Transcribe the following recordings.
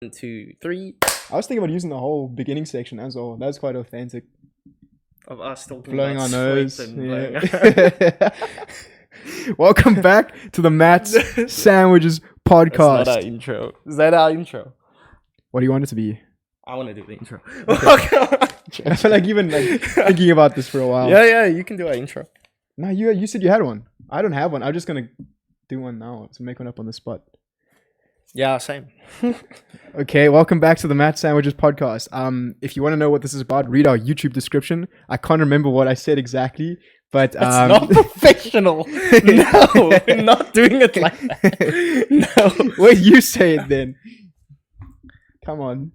1, 2, 3 I was thinking about using the whole beginning section as well. That's quite authentic. of us talking Blowing about our nose. sweat and blowing Yeah. Welcome back to the Matt's Sandwiches That's podcast. not our intro. Is that our intro? What do you want it to be? I want to do the intro. I feel like you've been thinking about this for a while. Yeah, you can do our intro. No, you said you had one. I don't have one. I'm just gonna do one now. So make one up on the spot. Yeah, same. Okay, welcome back to the Matt Sandwiches podcast. If you want to know what this is about, read our YouTube description. I can't remember what I said exactly, but It's not professional. No, we're not doing it like that. No. Well, you say it then. Come on.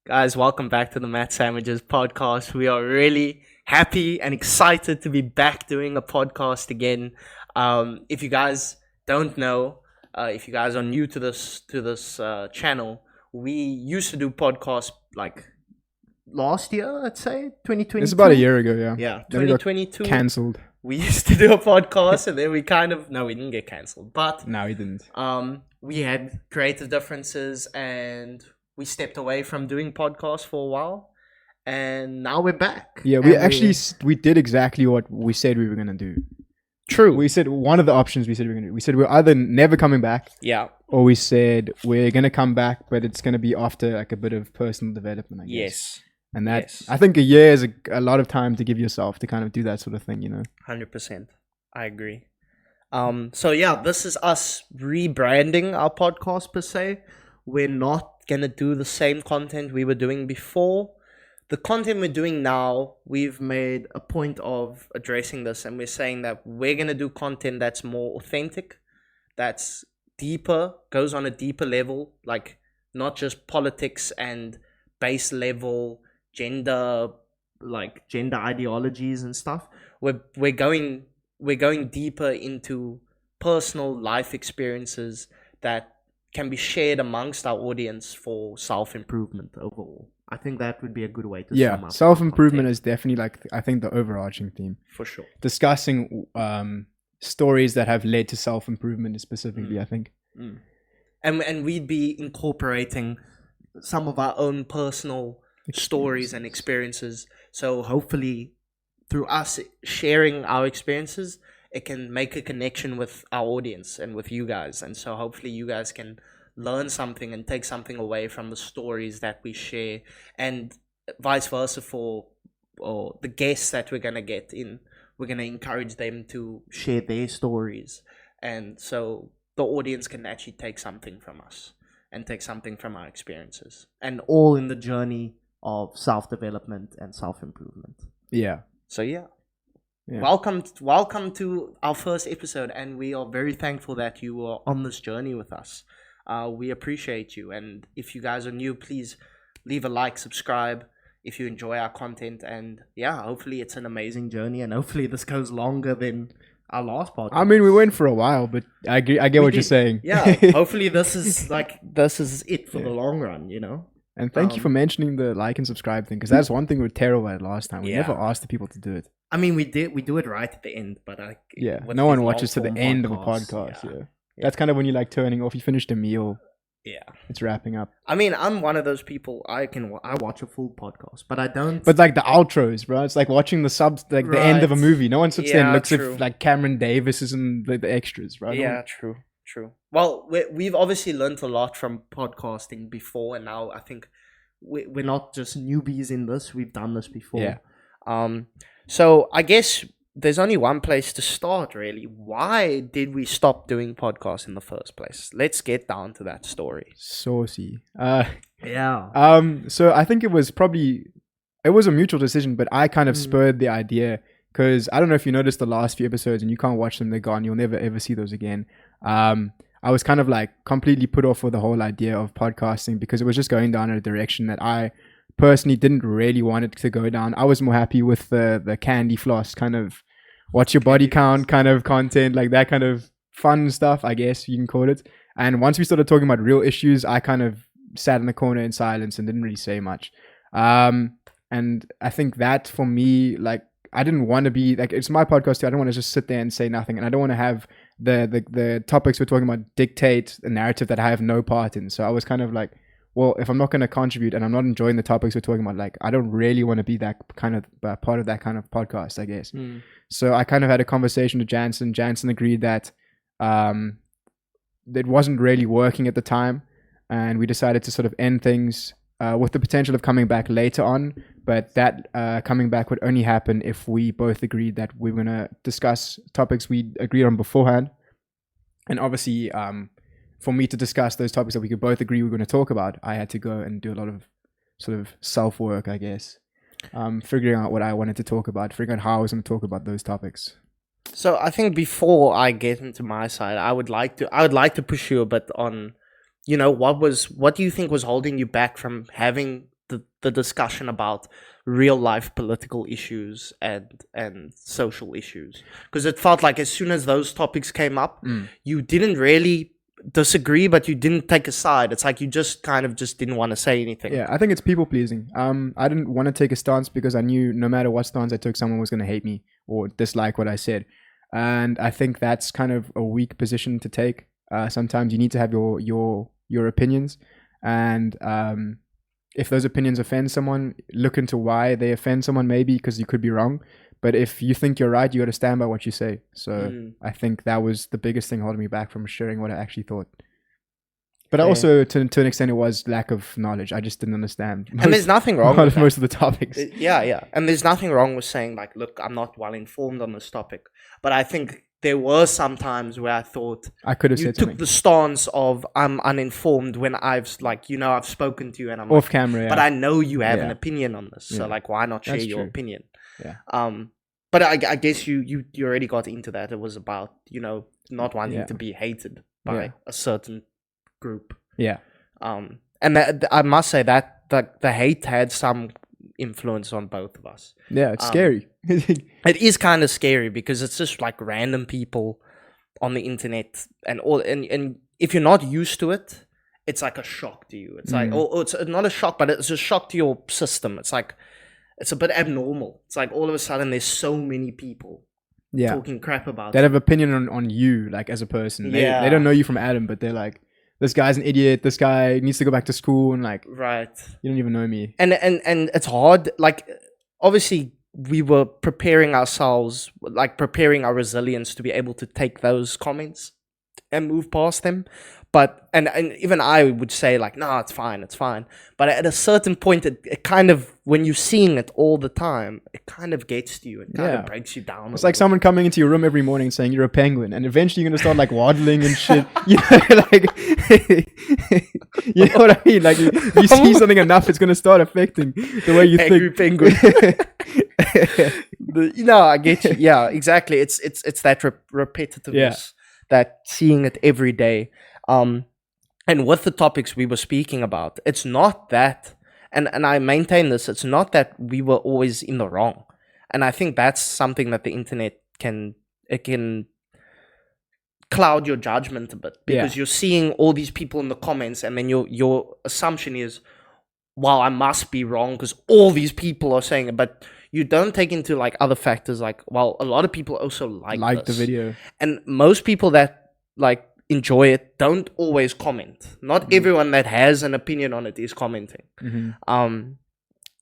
Guys, welcome back to the Matt Sandwiches podcast. We are really happy and excited to be back doing a podcast again. If you guys don't know, if you guys are new to this channel, we used to do podcasts like last year, let's say 2022. It's about a year ago, yeah. Yeah, Then we got 2022. cancelled. We used to do a podcast, and then we we didn't get cancelled, but No, we didn't. we had creative differences, and we stepped away from doing podcasts for a while, and now we're back. Yeah, we did exactly what we said we were gonna do. True. We said one of the options we said we were gonna do. We said we're either never coming back, Yeah. or we said we're gonna come back, but it's gonna be after like a bit of personal development, I guess. Yes. And that, Yes. I think a year is a lot of time to give yourself to kind of do that sort of thing, 100%. I agree. So yeah, this is us rebranding our podcast per se. We're not gonna do the same content we were doing before. The content we're doing now, we've made a point of addressing this, and we're saying that we're gonna do content that's more authentic, that's deeper, goes on a deeper level, like not just politics and base level gender ideologies and stuff. We're going deeper into personal life experiences that can be shared amongst our audience for self-improvement overall. I think that would be a good way to sum up. Self-improvement is definitely I think the overarching theme. For sure. Discussing stories that have led to self-improvement specifically, I think. And we'd be incorporating some of our own personal stories and experiences. So hopefully through us sharing our experiences, it can make a connection with our audience and with you guys. And so hopefully you guys can learn something and take something away from the stories that we share, and vice versa for the guests that we're going to get in. We're going to encourage them to share their stories. And so the audience can actually take something from us and take something from our experiences, and all in the journey of self-development and self-improvement. Yeah. So yeah. Welcome to our first episode, and we are very thankful that you are on this journey with us. We appreciate you, and if you guys are new, please leave a like, subscribe if you enjoy our content, and yeah, hopefully it's an amazing journey, and hopefully this goes longer than our last podcast. I mean, we went for a while, but I get what you're saying. Yeah, hopefully this is it for the long run, And thank you for mentioning the like and subscribe thing, because that's one thing we were terrible at last time. We never asked the people to do it. I mean, we do it right at the end, but no one watches to the end of a podcast. Yeah. That's kind of when you're like turning off. You finished a meal. Yeah, it's wrapping up. I mean, I'm one of those people. I watch a full podcast, but I don't. But like the outros, bro, it's like watching the subs, like the end of a movie. No one sits there and looks at like Cameron Davis is in the extras, right? Yeah, true. Well, we've obviously learned a lot from podcasting before, and now I think we're not just newbies in this. We've done this before. Yeah. So I guess there's only one place to start, really. Why did we stop doing podcasts in the first place? Let's get down to that story. Saucy. Yeah. So I think it was a mutual decision, but I kind of spurred the idea because I don't know if you noticed the last few episodes and you can't watch them. They're gone. You'll never ever see those again. I was kind of like completely put off with the whole idea of podcasting because it was just going down in a direction that I personally didn't really want it to go down. I was more happy with the candy floss kind of watch your body count kind of content, like that kind of fun stuff, I guess you can call it. And once we started talking about real issues, I kind of sat in the corner in silence and didn't really say much. And I think that for me, like, I didn't want to be like, it's my podcast too. I don't want to just sit there and say nothing, and I don't want to have the topics we're talking about dictate a narrative that I have no part in. So I was kind of like, well, if I'm not going to contribute and I'm not enjoying the topics we're talking about, like, I don't really want to be that kind of part of that kind of podcast, I guess. So I kind of had a conversation with Jansen. Jansen agreed that it wasn't really working at the time, and we decided to sort of end things with the potential of coming back later on. But that coming back would only happen if we both agreed that we were going to discuss topics we agreed on beforehand. And obviously, for me to discuss those topics that we could both agree we're going to talk about, I had to go and do a lot of sort of self-work, I guess. Figuring out what I wanted to talk about, figuring out how I was going to talk about those topics. So I think before I get into my side, I would like to push you a bit on, you know, what do you think was holding you back from having the discussion about real life political issues and social issues? Because it felt like as soon as those topics came up, you didn't really disagree, but you didn't take a side. It's like you just kind of just didn't want to say anything. Yeah, I think it's people pleasing. I didn't want to take a stance because I knew no matter what stance I took, someone was going to hate me or dislike what I said. And I think that's kind of a weak position to take. Sometimes you need to have your opinions, and if those opinions offend someone, look into why they offend someone, maybe because you could be wrong. But if you think you're right, you got to stand by what you say. So I think that was the biggest thing holding me back from sharing what I actually thought. But also, to an extent, it was lack of knowledge. I just didn't understand. And there's nothing wrong with most of the topics. Yeah. And there's nothing wrong with saying, like, look, I'm not well informed on this topic. But I think there were some times where I thought I could have you said took something. the stance of I'm uninformed when I've, like, you know, I've spoken to you and I'm Off like, camera, but I know you have an opinion on this. So, Yeah. like, why not share That's your true. opinion? Yeah. But I guess you already got into that. It was about, you know, not wanting to be hated by a certain group. Yeah. And that, I must say that the hate had some influence on both of us. Yeah, it's scary. It is kind of scary because it's just like random people on the internet and if you're not used to it, it's like a shock to you. It's like, or it's not a shock, but it's a shock to your system. It's like, it's a bit abnormal. It's like all of a sudden there's so many people talking crap about that have opinion on you, like, as a person. They don't know you from Adam, but they're like, this guy's an idiot. This guy needs to go back to school, and like, right. You don't even know me. And it's hard. Like, obviously, we were preparing ourselves, like preparing our resilience to be able to take those comments and move past them. But and even I would say, like, no, it's fine. But at a certain point, it kind of, when you're seeing it all the time, it kind of gets to you. It kind of breaks you down. It's like someone coming into your room every morning and saying you're a penguin, and eventually you're gonna start like waddling and shit. You know, like, you know what I mean? Like, you see something enough, it's gonna start affecting the way you Angry think. Penguin. I get you. Yeah, exactly. It's that repetitiveness, that seeing it every day. And with the topics we were speaking about, it's not that, and I maintain this, it's not that we were always in the wrong. And I think that's something that the internet can cloud your judgment a bit, because you're seeing all these people in the comments, and then your assumption is, well, I must be wrong because all these people are saying it, but you don't take into like other factors, like, well, a lot of people also like the video, and most people that like enjoy it don't always comment. Not everyone that has an opinion on it is commenting.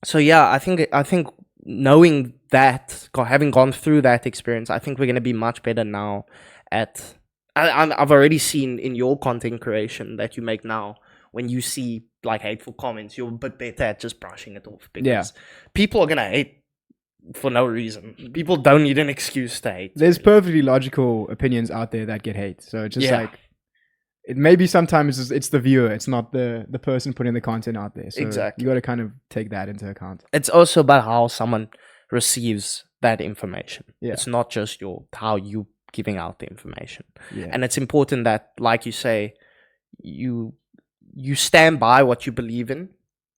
So yeah, I think knowing that, having gone through that experience, I think we're going to be much better now at I've already seen in your content creation that you make now, when you see like hateful comments, you're a bit better at just brushing it off, because people are going to hate for no reason. People don't need an excuse to hate. There's perfectly logical opinions out there that get hate. So it's just like, it maybe sometimes it's the viewer, it's not the person putting the content out there. So exactly, you got to kind of take that into account. It's also about how someone receives that information. It's not just how you giving out the information. And it's important that, like you say, you stand by what you believe in,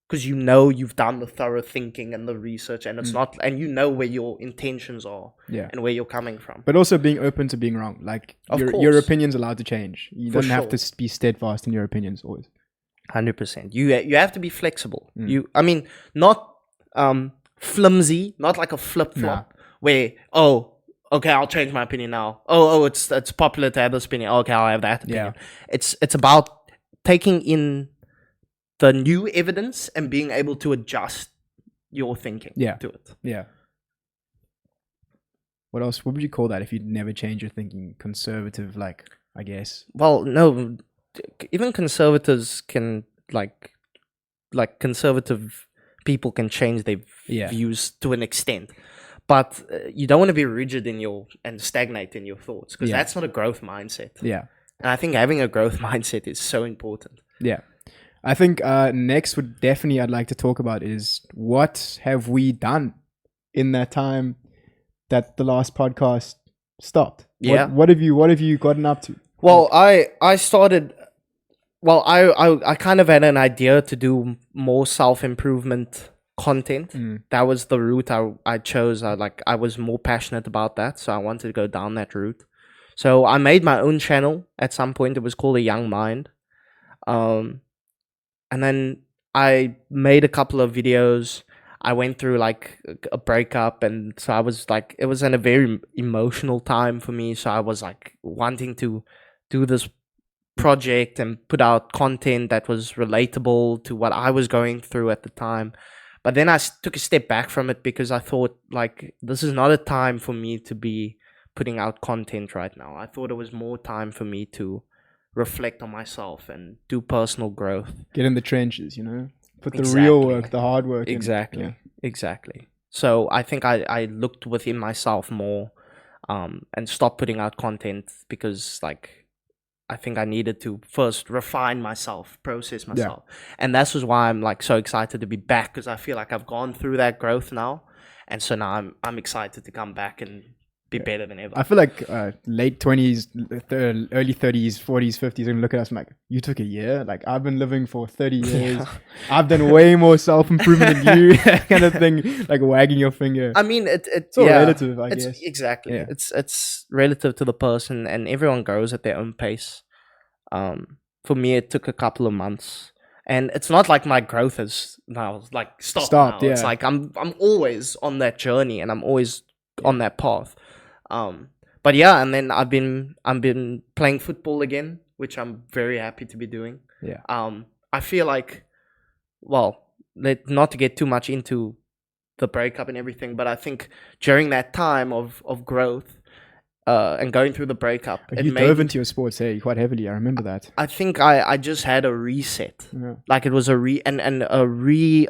because you know you've done the thorough thinking and the research, and it's not, and you know where your intentions are and where you're coming from. But also being open to being wrong. Like, your opinion's allowed to change. You don't have to be steadfast in your opinions always. 100%. You have to be flexible. I mean, not flimsy, not like a flip-flop where, okay, I'll change my opinion now. It's popular to have this opinion. Okay, I'll have that opinion. It's about taking in the new evidence and being able to adjust your thinking to it. Yeah. What else? What would you call that if you never change your thinking? Conservative, like, I guess. Well, no, even conservatives can like conservative people can change their views to an extent, but you don't want to be rigid and stagnate in your thoughts, because that's not a growth mindset. Yeah, and I think having a growth mindset is so important. Yeah, I think next I'd like to talk about is what have we done in that time that the last podcast stopped. What have you gotten up to? Well, I started. Well, I kind of had an idea to do more self-improvement content. That was the route I chose. I was more passionate about that, so I wanted to go down that route. So I made my own channel at some point. It was called A Young Mind. And then I made a couple of videos. I went through like a breakup, and so I was like, it was in a very emotional time for me. So I was like wanting to do this project and put out content that was relatable to what I was going through at the time. But then I took a step back from it, because I thought, like, this is not a time for me to be putting out content right now. I thought it was more time for me to reflect on myself and do personal growth. Get in the trenches, put the real work, the hard work. Exactly. So I think I looked within myself more, and stopped putting out content, because like I think I needed to first refine myself, process myself. And that's why I'm like so excited to be back, because I feel like I've gone through that growth now, and so now I'm excited to come back and be better than ever. I feel like late 20s, early 30s, 40s, 50s, and look at us and like, you took a year? Like, I've been living for 30 years. I've done way more self-improvement than you, kind of thing, like wagging your finger. I mean, it's all relative, I guess. Exactly. Yeah. It's relative to the person, and everyone grows at their own pace. For me, it took a couple of months. And it's not like my growth has now like stopped now. Yeah. It's like I'm always on that journey, and I'm always on that path. But yeah, and then I've been playing football again, which I'm very happy to be doing. Yeah. I feel like, well, not to get too much into the breakup and everything, but I think during that time of growth, and going through the breakup, you dove into your sports quite heavily. I remember that. I think I just had a reset. Yeah. Like it was a realigning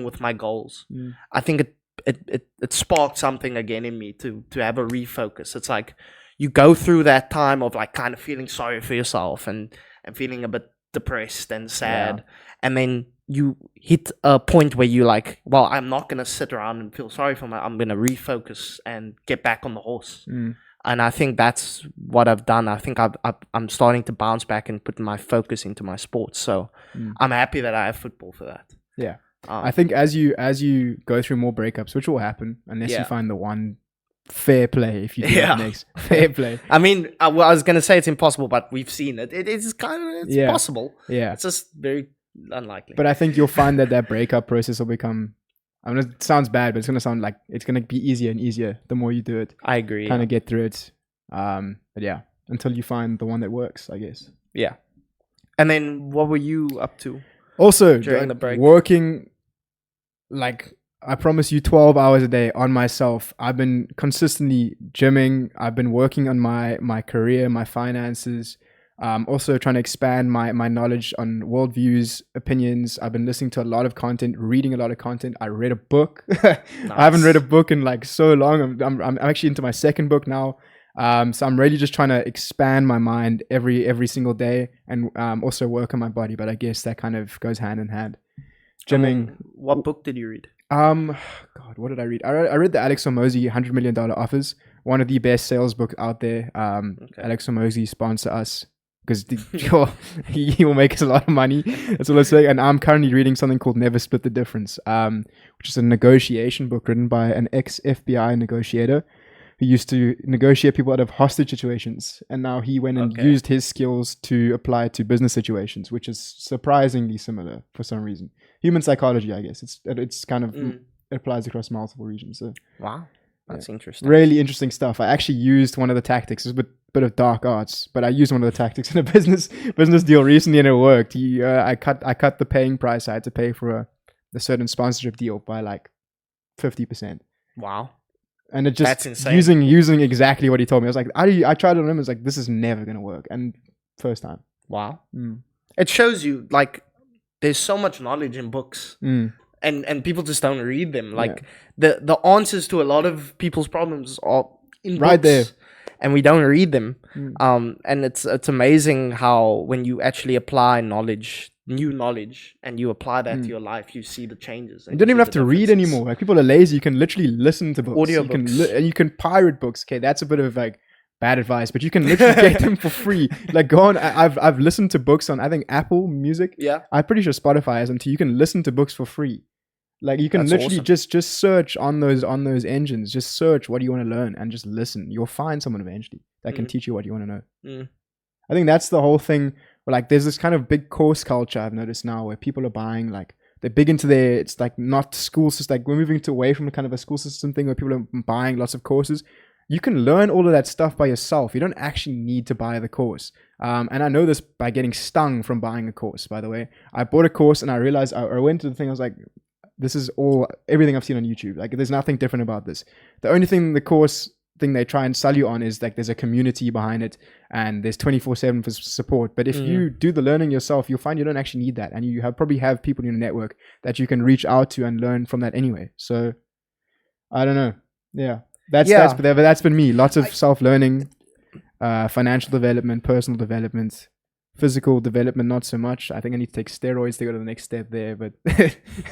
with my goals. I think it sparked something again in me to have a refocus. It's like you go through that time of like kind of feeling sorry for yourself and feeling a bit depressed and sad, and then you hit a point where you're like, well, I'm not gonna sit around and feel sorry for I'm gonna refocus and get back on the horse. And I think that's what I've done. I think I'm starting to bounce back and put my focus into my sports. So I'm happy that I have football for that. Yeah. I think as you go through more breakups, which will happen unless you find the one, fair play. If you do that next, fair play. I mean, I was gonna say it's impossible, but we've seen it. It's possible. Yeah, it's just very unlikely. But I think you'll find that breakup process will become. I mean, it sounds bad, but it's gonna sound like it's gonna be easier and easier the more you do it. I agree. Kind of get through it. But yeah, until you find the one that works, I guess. Yeah. And then what were you up to? Also, during the break, working, like, I promise you 12 hours a day on myself. I've been consistently gymming. I've been working on my career, my finances. Also trying to expand my knowledge on worldviews, opinions. I've been listening to a lot of content, reading a lot of content. I read a book. Nice. I haven't read a book in like so long. I'm actually into my second book now. So I'm really just trying to expand my mind every single day, and also work on my body. But I guess that kind of goes hand in hand. Gymming. What book did you read? God, what did I read? I read the Alex Hormozi $100 Million Offers, one of the best sales books out there. Alex Hormozi sponsor us, because he will make us a lot of money. That's all I'm saying. And I'm currently reading something called Never Split the Difference, which is a negotiation book written by an ex-FBI negotiator who used to negotiate people out of hostage situations. And now he went and used his skills to apply to business situations, which is surprisingly similar for some reason. Human psychology, I guess. It's kind of, it applies across multiple regions. So. Wow. That's interesting. Really interesting stuff. I actually used one of the tactics. It's a bit of dark arts, but I used one of the tactics in a business deal recently, and it worked. I cut the paying price I had to pay for a certain sponsorship deal by like 50%. Wow. And it just That's insane. using exactly what he told me. I was like, I tried it on him. It's like, this is never gonna work. And first time. Wow. It shows you like there's so much knowledge in books. And people just don't read them. Like the answers to a lot of people's problems are in right books, there, and we don't read them. And it's amazing how when you actually apply new knowledge, and you apply that to your life, you see the changes. You don't even have to read anymore. Like, people are lazy. You can literally listen to books. Audio you books. And you can pirate books. Okay, that's a bit of like bad advice, but you can literally get them for free. Like, go on. I've listened to books on, I think, Apple Music. Yeah, I'm pretty sure Spotify has them too. You can listen to books for free. Like, you can literally just search on those engines. Just search what you want to learn and just listen. You'll find someone eventually that can teach you what you want to know. I think that's the whole thing. Like, there's this kind of big course culture I've noticed now, where people are buying, like, they're big into it's like not school system. Like, we're moving away from kind of a school system thing where people are buying lots of courses. You can learn all of that stuff by yourself. You don't actually need to buy the course. And I know this by getting stung from buying a course, by the way. I bought a course and I realized, I went to the thing, I was like, this is everything I've seen on YouTube. Like, there's nothing different about this. The only thing the course thing they try and sell you on is like there's a community behind it and there's 24/7 for support. But if you do the learning yourself, you'll find you don't actually need that. And you probably have people in your network that you can reach out to and learn from that anyway. So I don't know. Yeah. That's been me. Lots of self-learning, financial development, personal development. Physical development, not so much. I think I need to take steroids to go to the next step there. But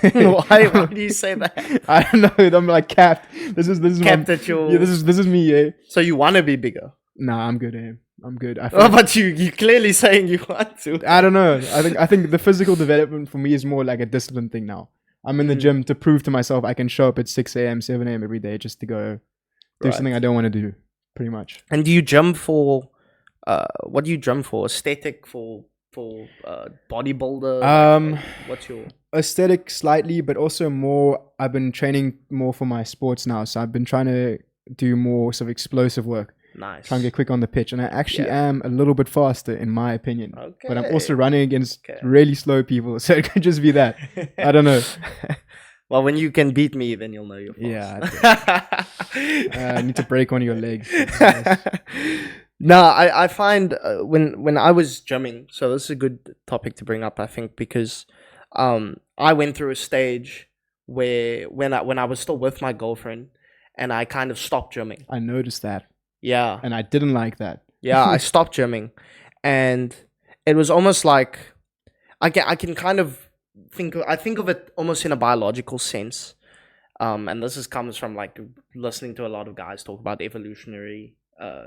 why do you say that? I don't know. I'm like capped. This is Capped at your. Yeah, this is me. Yeah. So you want to be bigger? Nah, I'm good. I'm good. But you clearly saying you want to. I don't know. I think the physical development for me is more like a discipline thing now. I'm in the gym to prove to myself I can show up at 6 a.m., 7 a.m. every day just to go do something I don't want to do. Pretty much. And do you jump for? What do you drum for? Aesthetic, for bodybuilder? Like, what's your aesthetic? Slightly, but also more. I've been training more for my sports now, so I've been trying to do more sort of explosive work. Nice. Try and get quick on the pitch, and I actually am a little bit faster in my opinion. Okay. But I'm also running against really slow people, so it could just be that. I don't know. Well, when you can beat me, then you'll know you're fast. Yeah. I need to break one of your legs. No, I find when I was gymming, so this is a good topic to bring up, I think, because I went through a stage where when I was still with my girlfriend, and I kind of stopped gymming. I noticed that. Yeah. And I didn't like that. Yeah, I stopped gymming, and it was almost like I can kind of think of it almost in a biological sense, and this comes from like listening to a lot of guys talk about evolutionary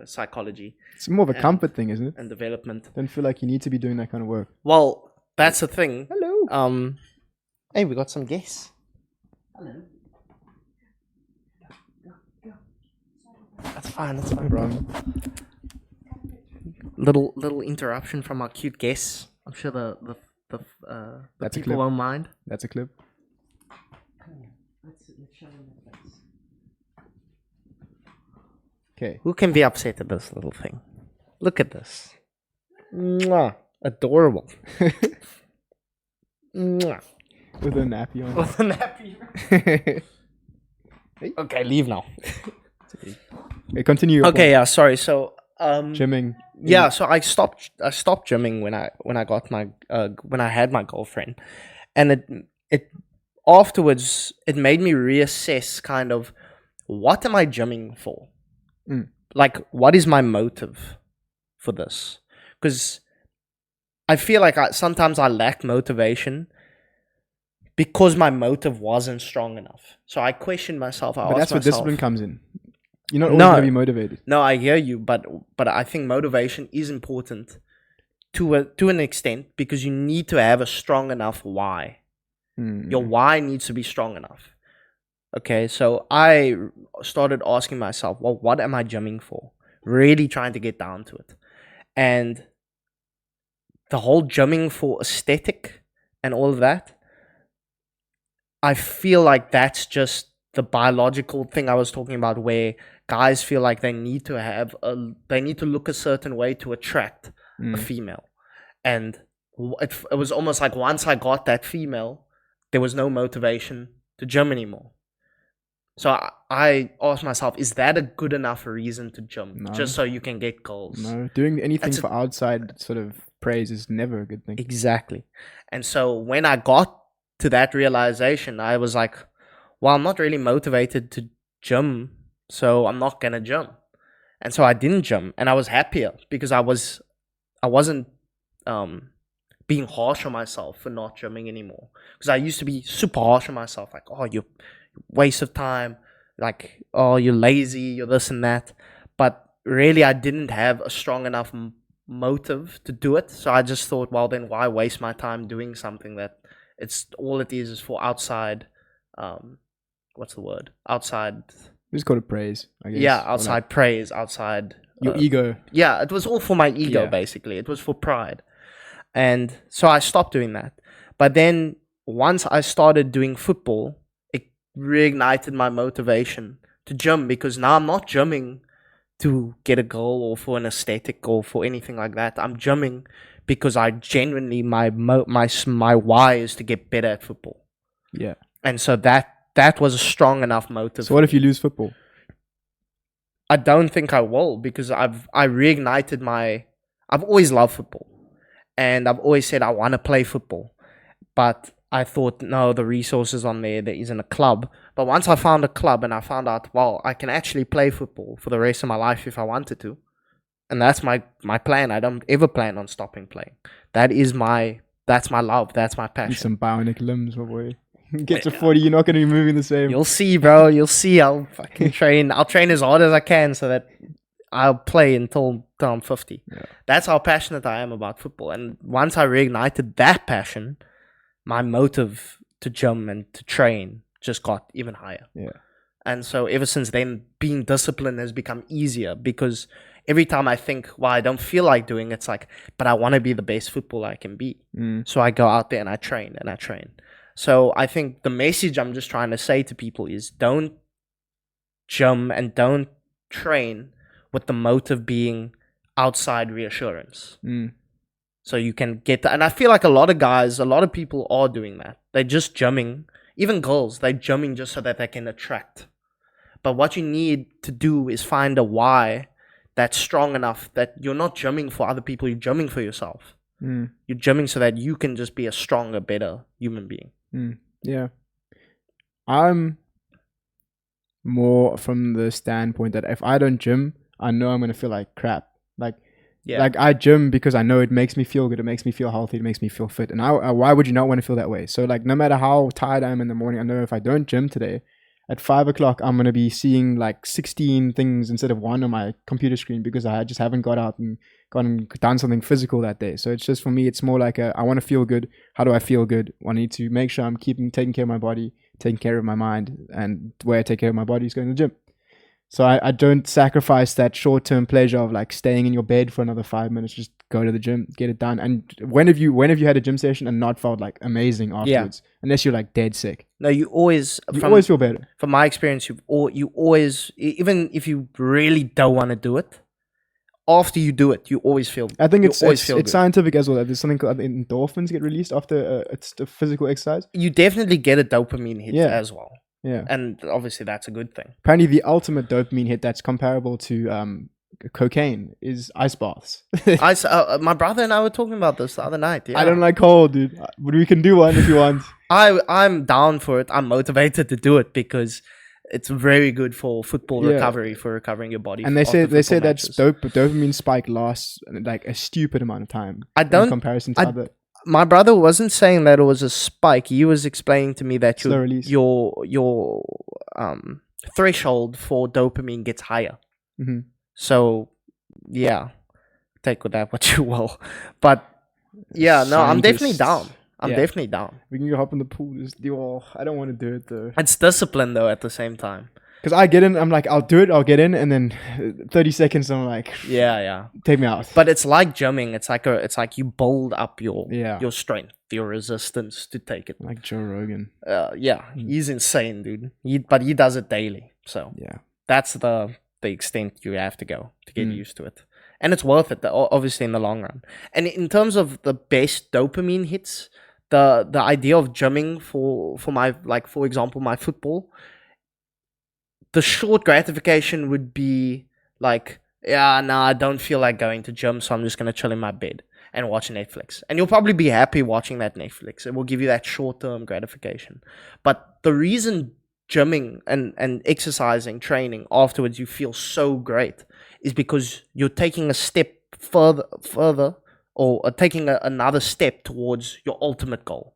psychology. It's more of a comfort thing, isn't it? And development. Don't feel like you need to be doing that kind of work. Well, that's the thing. Hello. Hey, we got some guests. Hello. Go. That's fine, bro. Little interruption from our cute guests. I'm sure the people won't mind. That's a clip. Let's show them the face. Okay. Who can be upset at this little thing? Look at this. Mwah. Adorable. Mwah. With a nappy on. With a nappy. Okay, leave now. Okay, continue. Okay, yeah, sorry. So gymming. Yeah, so I stopped gymming when I got my when I had my girlfriend, and it afterwards it made me reassess kind of what am I gymming for? Like, what is my motive for this? Because I feel like sometimes I lack motivation because my motive wasn't strong enough. So I questioned myself. But that's where discipline comes in. You're not always going to be motivated. No, I hear you, but I think motivation is important to an extent, because you need to have a strong enough why. Your why needs to be strong enough. Okay, so I started asking myself, well, what am I gymming for? Really trying to get down to it. And the whole gymming for aesthetic and all of that, I feel like that's just the biological thing I was talking about, where guys feel like they need to look a certain way to attract a female, and it was almost like once I got that female, there was no motivation to gym anymore. So I asked myself, is that a good enough reason to gym? No. Just so you can get goals? No, doing anything for outside sort of praise is never a good thing. Exactly. And so when I got to that realization, I was like, well, I'm not really motivated to gym, so I'm not gonna gym. And so I didn't gym, and I was happier because I wasn't being harsh on myself for not gymming anymore. Because I used to be super harsh on myself, like, oh, you waste of time, like, oh, you're lazy, you're this and that. But really, I didn't have a strong enough motive to do it. So I just thought, well, then why waste my time doing something that it is for outside, what's the word? Outside. Just call it praise, I guess. Yeah, outside praise, outside your ego. Yeah, it was all for my ego, basically. It was for pride. And so I stopped doing that. But then once I started doing football, it reignited my motivation to gym, because now I'm not gymming to get a goal or for an aesthetic or for anything like that. I'm gymming because I genuinely, my why is to get better at football. Yeah. And so that was a strong enough motive. So what if you lose football? I don't think I will, because I reignited I've always loved football. And I've always said I want to play football. But I thought, no, the resources on there isn't a club. But once I found a club and I found out, well, I can actually play football for the rest of my life if I wanted to. And that's my plan. I don't ever plan on stopping playing. That's my love. That's my passion. Some bionic limbs, my boy. Get to 40, you're not going to be moving the same. You'll see, bro. You'll see. I'll fucking train. I'll train as hard as I can so that I'll play until I'm 50. Yeah. That's how passionate I am about football. And once I reignited that passion, my motive to gym and to train just got even higher. Yeah. And so ever since then, being disciplined has become easier, because every time I think, well, I don't feel like doing it, it's like, but I want to be the best footballer I can be. So I go out there and I train and I train. So I think the message I'm just trying to say to people is, don't gym and don't train with the motive being outside reassurance. So you can get that. And I feel like a lot of people are doing that. They're just gymming. Even girls, they're gymming just so that they can attract. But what you need to do is find a why that's strong enough that you're not gymming for other people, you're gymming for yourself. You're gymming so that you can just be a stronger, better human being. Yeah. I'm more from the standpoint that if I don't gym, I know I'm going to feel like crap. Like I gym because I know it makes me feel good. It makes me feel healthy. It makes me feel fit. And why would you not want to feel that way? So like, no matter how tired I am in the morning, I know if I don't gym today, at 5 o'clock, I'm going to be seeing like 16 things instead of one on my computer screen, because I just haven't got out and gone and done something physical that day. So it's just, for me, it's more like I want to feel good. How do I feel good? I need to make sure I'm taking care of my body, taking care of my mind. And the way I take care of my body is going to the gym. So I don't sacrifice that short-term pleasure of like staying in your bed for another 5 minutes. Just go to the gym, get it done. And when have you had a gym session and not felt like amazing afterwards? Unless you're like dead sick. No, you always feel better. From my experience, you always, even if you really don't want to do it, after you do it, you always feel. I think it's scientific as well. There's something called endorphins get released after it's the physical exercise. You definitely get a dopamine hit as well. Yeah. And obviously that's a good thing. Apparently the ultimate dopamine hit that's comparable to cocaine is ice baths. My brother and I were talking about this the other night. Yeah. I don't like cold, dude. But we can do one if you want. I'm down for it. I'm motivated to do it because it's very good for football recovery, for recovering your body. And they say that dopamine spike lasts like a stupid amount of time. In comparison to other. My brother wasn't saying that it was a spike. He was explaining to me that your threshold for dopamine gets higher. So, yeah, take with that what you will. But yeah, no, I'm definitely down. We can go hop in the pool. I don't want to do it though. It's discipline though at the same time. Because I get in, I'm like, I'll do it, I'll get in, and then 30 seconds, I'm like, Yeah. take me out. But it's like gymming. It's like you build up your Yeah. your strength, your resistance to take it. Like Joe Rogan. Yeah, he's insane, dude. But he does it daily. So Yeah. that's the extent you have to go to get used to it. And it's worth it, obviously, in the long run. And in terms of the best dopamine hits, the idea of gymming for my, like, for example, my football, the short gratification would be like, yeah, no, I don't feel like going to gym, so I'm just going to chill in my bed and watch Netflix. And you'll probably be happy watching that Netflix. It will give you that short-term gratification. But the reason gymming and exercising, training, afterwards you feel so great is because you're taking a step further or taking another step towards your ultimate goal.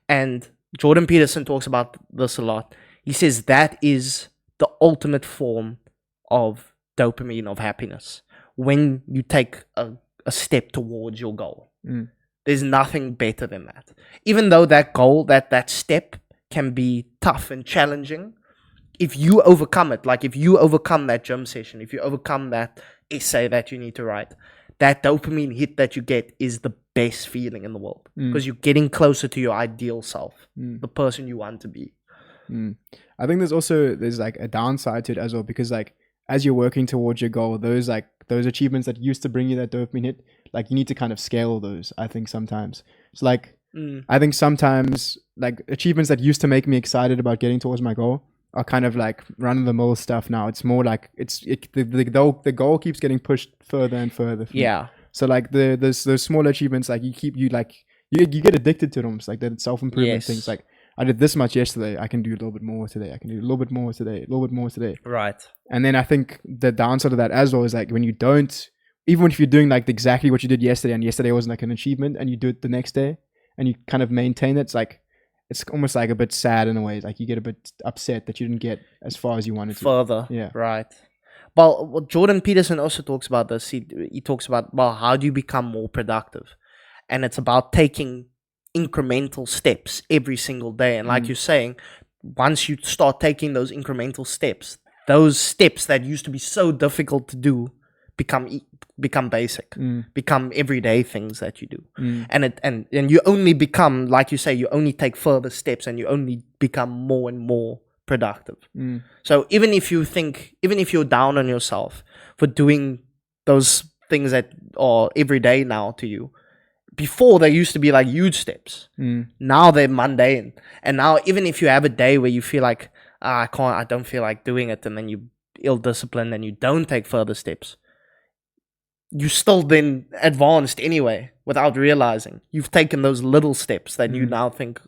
And Jordan Peterson talks about this a lot. He says that is the ultimate form of dopamine, of happiness, when you take a step towards your goal. There's nothing better than that. Even though that goal, that step can be tough and challenging, if you overcome it, like if you overcome that gym session, if you overcome that essay that you need to write, that dopamine hit that you get is the best feeling in the world, because you're getting closer to your ideal self, the person you want to be. I think there's like a downside to it as well, because like as you're working towards your goal, those achievements that used to bring you that dopamine hit, like you need to kind of scale those. I think sometimes it's like I think sometimes like achievements that used to make me excited about getting towards my goal are kind of like run of the mill stuff now. It's more like the goal keeps getting pushed further and further. Yeah. So like those small achievements, like you get addicted to them. It's like that self-improvement things. Like I did this much yesterday, I can do a little bit more today. I can do a little bit more today, a little bit more today. Right. And then I think the downside of that as well is like when you don't, even if you're doing like exactly what you did yesterday, and yesterday wasn't like an achievement, and you do it the next day and you kind of maintain it, it's almost like a bit sad in a way. Like you get a bit upset that you didn't get as far as you wanted to. Further. Yeah. Right. Well, Jordan Peterson also talks about this. He talks about, well, how do you become more productive? And it's about taking incremental steps every single day. And like you're saying, once you start taking those incremental steps, those steps that used to be so difficult to do become basic, become everyday things that you do. And you only become, like you say, you only take further steps and you only become more and more productive. So even if you're down on yourself for doing those things that are everyday now to you, before they used to be like huge steps. Now they're mundane. And now even if you have a day where you feel like, I don't feel like doing it, and then you ill-disciplined and you don't take further steps, you still then advanced anyway without realizing. You've taken those little steps that you now think,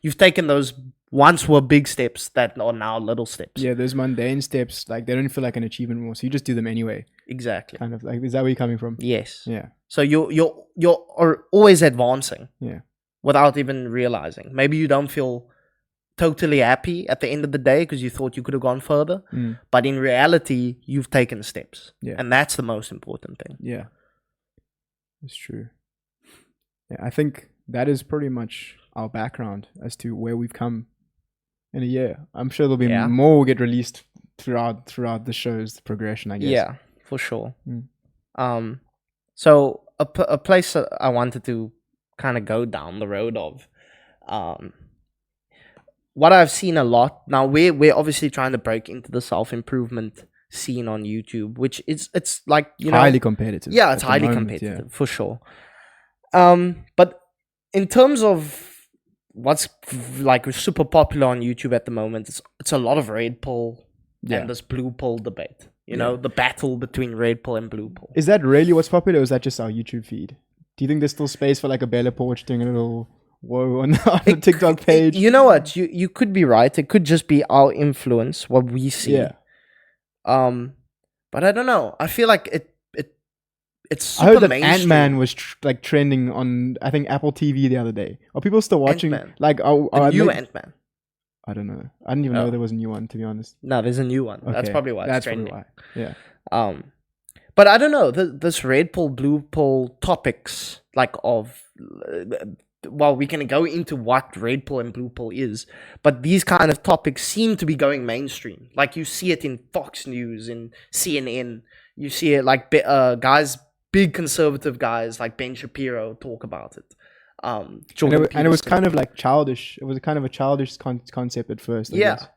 you've taken those once were big steps that are now little steps. Yeah, those mundane steps, like they don't feel like an achievement more, so you just do them anyway. Exactly. Kind of like, is that where you're coming from? Yes. Yeah. So you're always advancing. Yeah. Without even realizing. Maybe you don't feel totally happy at the end of the day because you thought you could have gone further, but in reality, you've taken steps. Yeah. And that's the most important thing. Yeah. That's true. Yeah, I think that is pretty much our background as to where we've come in a year. I'm sure there'll be more will get released throughout the show's progression, I guess. Yeah, for sure. So a place that I wanted to kind of go down the road of, what I've seen a lot now, we're obviously trying to break into the self-improvement scene on YouTube, which it's like, highly competitive. Yeah, it's highly competitive for sure. But in terms of what's like super popular on YouTube at the moment, it's a lot of red pill and this blue pill debate. You know, the battle between red pill and blue pill. Is that really what's popular, or is that just our YouTube feed? Do you think there's still space for like a Bella Porch doing a little whoa on the TikTok page? You know what? You could be right. It could just be our influence, what we see. Yeah. But I don't know. I feel like it's super I heard that mainstream. Ant-Man was like trending on, I think, Apple TV the other day. Are people still watching? Ant-Man. Like, the new Ant-Man. I don't know. I didn't even know there was a new one, to be honest. No, there's a new one. Okay. That's probably why it's trending. Probably why. Yeah. But I don't know. This red pill, blue pill topics, like of well, we can go into what red pill and blue pill is, but these kind of topics seem to be going mainstream. Like you see it in Fox News, in CNN. You see it like guys, big conservative guys like Ben Shapiro talk about it. And it was kind of like childish. It was kind of a childish concept at first. I guess.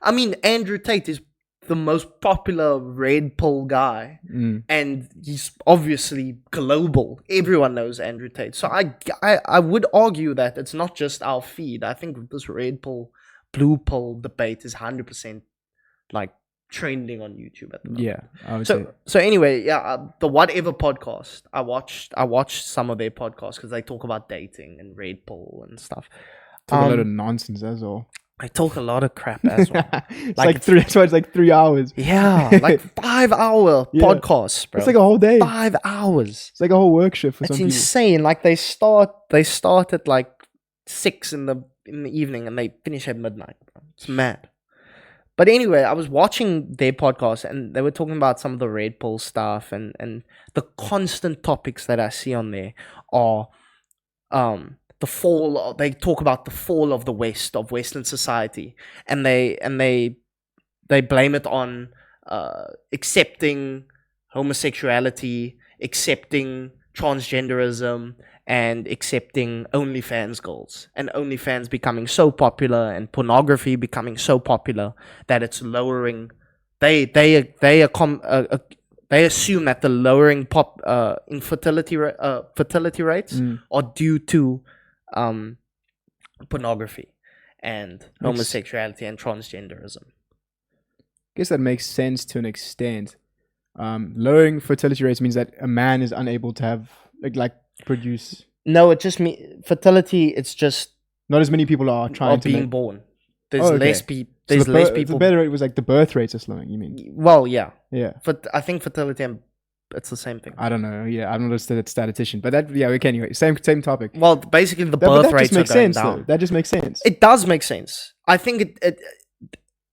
I mean, Andrew Tate is the most popular red pill guy, and he's obviously global. Everyone knows Andrew Tate. So I would argue that it's not just our feed. I think this red pill, blue pill debate is 100% like trending on YouTube at the moment. Yeah, I would say. So anyway, the Whatever podcast. I watched some of their podcasts because they talk about dating and red pill and stuff. Talk a lot of nonsense as well. I talk a lot of crap as well. That's why it's like 3 hours. Yeah, like 5-hour podcasts, bro. It's like a whole day. 5 hours. It's like a whole work shift for some people. It's insane. Like they start at like 6 in the evening and they finish at midnight, bro. It's mad. But anyway, I was watching their podcast and they were talking about some of the red pill stuff and the constant topics that I see on there are the fall. They talk about the fall of the West, of Western society, and they blame it on accepting homosexuality, accepting transgenderism, and accepting OnlyFans girls, and OnlyFans becoming so popular, and pornography becoming so popular that it's lowering. They assume that the lowering fertility rates are due to pornography and homosexuality and transgenderism. I guess that makes sense to an extent. Lowering fertility rates means that a man is unable to have like produce. No, it just means fertility. It's just not as many people are trying to being born. There's less people. There's less people. The better rate was like the birth rates are slowing. You mean? Well, yeah. But I think fertility and it's the same thing. I don't know. Yeah, I'm not a statistician, but that okay. Anyway, same topic. Well, basically the birth rates are going down. Though. That just makes sense. It does make sense. I think it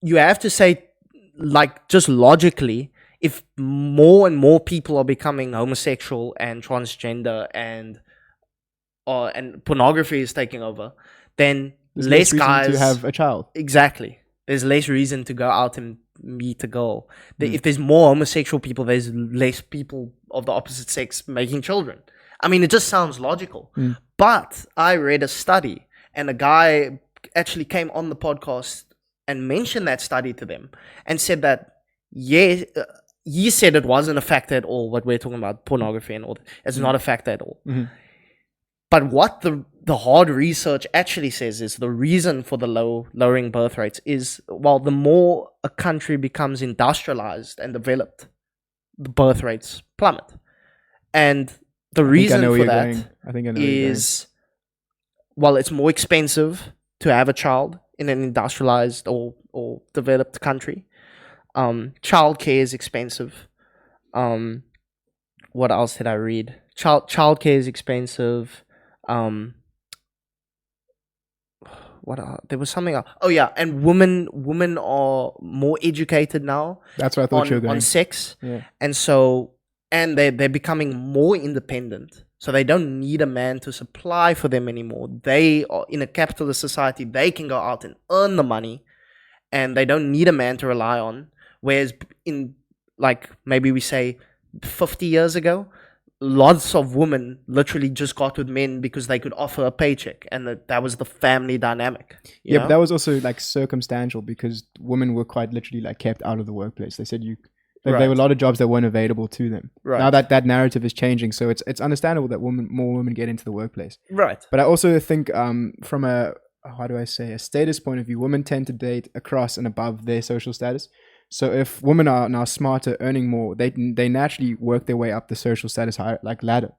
you have to say, like, just logically, if more and more people are becoming homosexual and transgender and pornography is taking over, then there's less guys to have a child. Exactly. There's less reason to go out and meet a girl. If there's more homosexual people, there's less people of the opposite sex making children. I mean, it just sounds logical. But I read a study, and a guy actually came on the podcast and mentioned that study to them and said that, he said it wasn't a factor at all, what we're talking about, pornography and all that. It's not a factor at all. But what the hard research actually says is the reason for the lowering birth rates is, well, the more a country becomes industrialized and developed, the birth rates plummet. And the reason for that is, well, it's more expensive to have a child in an industrialized or developed country. Childcare is expensive. What else did I read? Childcare is expensive. There was something else. Oh yeah, and women are more educated now. That's what I thought you were going on sex, and they're becoming more independent. So they don't need a man to supply for them anymore. They are in a capitalist society. They can go out and earn the money, and they don't need a man to rely on. Whereas in, like, maybe we say 50 years ago, lots of women literally just got with men because they could offer a paycheck, and that was the family dynamic. You know? But that was also like circumstantial because women were quite literally like kept out of the workplace. They said there were a lot of jobs that weren't available to them. Right. Now that narrative is changing, so it's understandable that more women get into the workplace. Right. But I also think from a status point of view, women tend to date across and above their social status. So if women are now smarter, earning more, they naturally work their way up the social status ladder.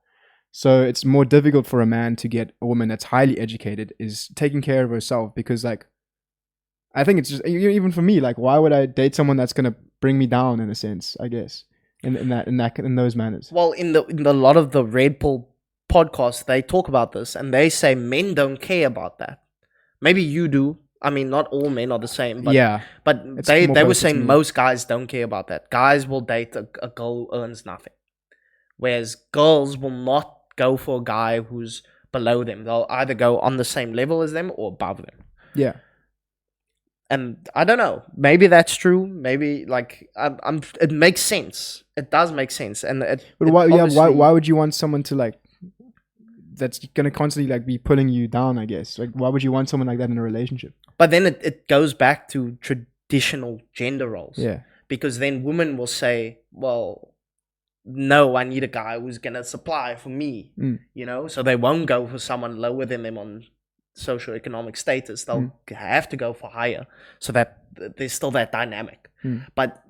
So it's more difficult for a man to get a woman that's highly educated, is taking care of herself, because like, I think it's just, even for me, like, why would I date someone that's gonna bring me down, in a sense, I guess, in those manners. Well, in a lot of the Red Pill podcasts, they talk about this, and they say men don't care about that. Maybe you do. I mean, not all men are the same, but but they were saying most guys don't care about that. Guys will date a girl who earns nothing, whereas girls will not go for a guy who's below them. They'll either go on the same level as them or above them. Yeah. And I don't know. Maybe that's true. Maybe like it makes sense. It does make sense. And But why would you want someone to like that's gonna constantly like be pulling you down? I guess like why would you want someone like that in a relationship? But then it goes back to traditional gender roles. Yeah. Because then women will say, well, no, I need a guy who's gonna supply for me. You know, so they won't go for someone lower than them on socioeconomic status. They'll have to go for higher, so that there's still that dynamic. But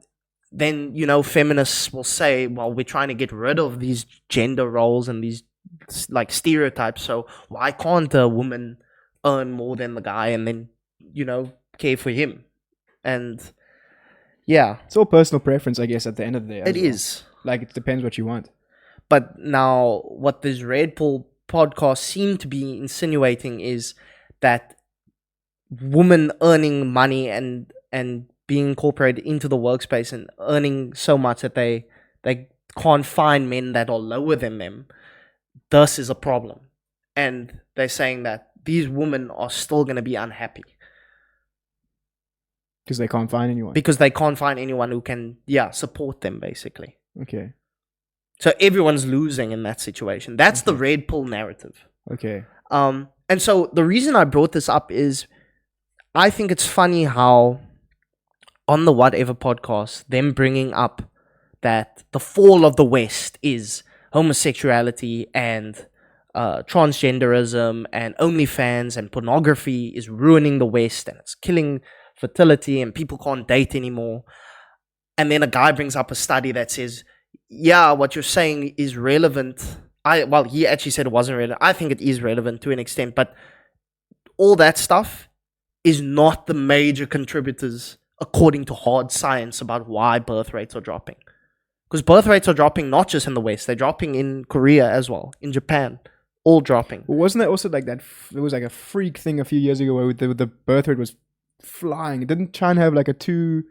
then, you know, feminists will say, well, we're trying to get rid of these gender roles and these like stereotypes, so why can't a woman earn more than the guy and then, you know, care for him? And yeah, it's all personal preference, I guess, at the end of the day. It is. Like, it depends what you want. But now what this Red Pill podcast seem to be insinuating is that women earning money and being incorporated into the workspace and earning so much that they can't find men that are lower than them, this is a problem. And they're saying that these women are still going to be unhappy. Because they can't find anyone. Because they can't find anyone who can, support them, basically. Okay. So everyone's losing in that situation. That's the Red Pill narrative. Okay. And so the reason I brought this up is I think it's funny how on the Whatever podcast, them bringing up that the fall of the West is homosexuality and transgenderism and OnlyFans and pornography is ruining the West and it's killing fertility and people can't date anymore. And then a guy brings up a study that says, yeah, what you're saying is relevant. He actually said it wasn't relevant. I think it is relevant to an extent, but all that stuff is not the major contributors according to hard science about why birth rates are dropping. Because birth rates are dropping not just in the West, they're dropping in Korea as well, in Japan, all dropping. Well, wasn't there also like that, there was like a freak thing a few years ago where the birth rate was flying. Didn't China have like a two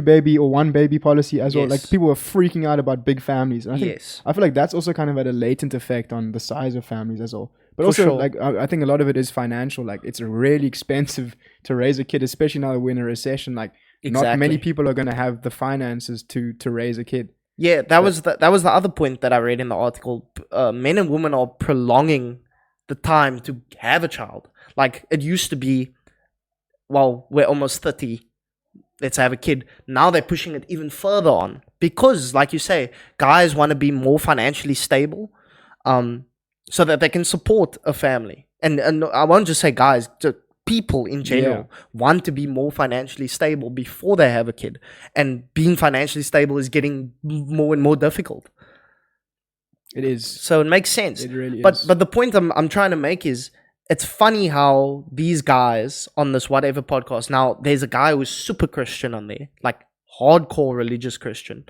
baby or one baby policy as well? Like people were freaking out about big families. And I feel like that's also kind of had a latent effect on the size of families as well. But also, like, I think a lot of it is financial. Like, it's really expensive to raise a kid, especially now that we're in a recession. Like, not many people are going to have the finances to raise a kid. Yeah, that was the other point that I read in the article. Men and women are prolonging the time to have a child. Like, it used to be, well, we're almost 30. Let's have a kid. Now they're pushing it even further on. Because, like you say, guys want to be more financially stable. So that they can support a family. And I won't just say guys, just people in general want to be more financially stable before they have a kid. And being financially stable is getting more and more difficult. It is. So it makes sense. It really is. But the point I'm trying to make is, it's funny how these guys on this Whatever podcast, now there's a guy who's super Christian on there, like hardcore religious Christian.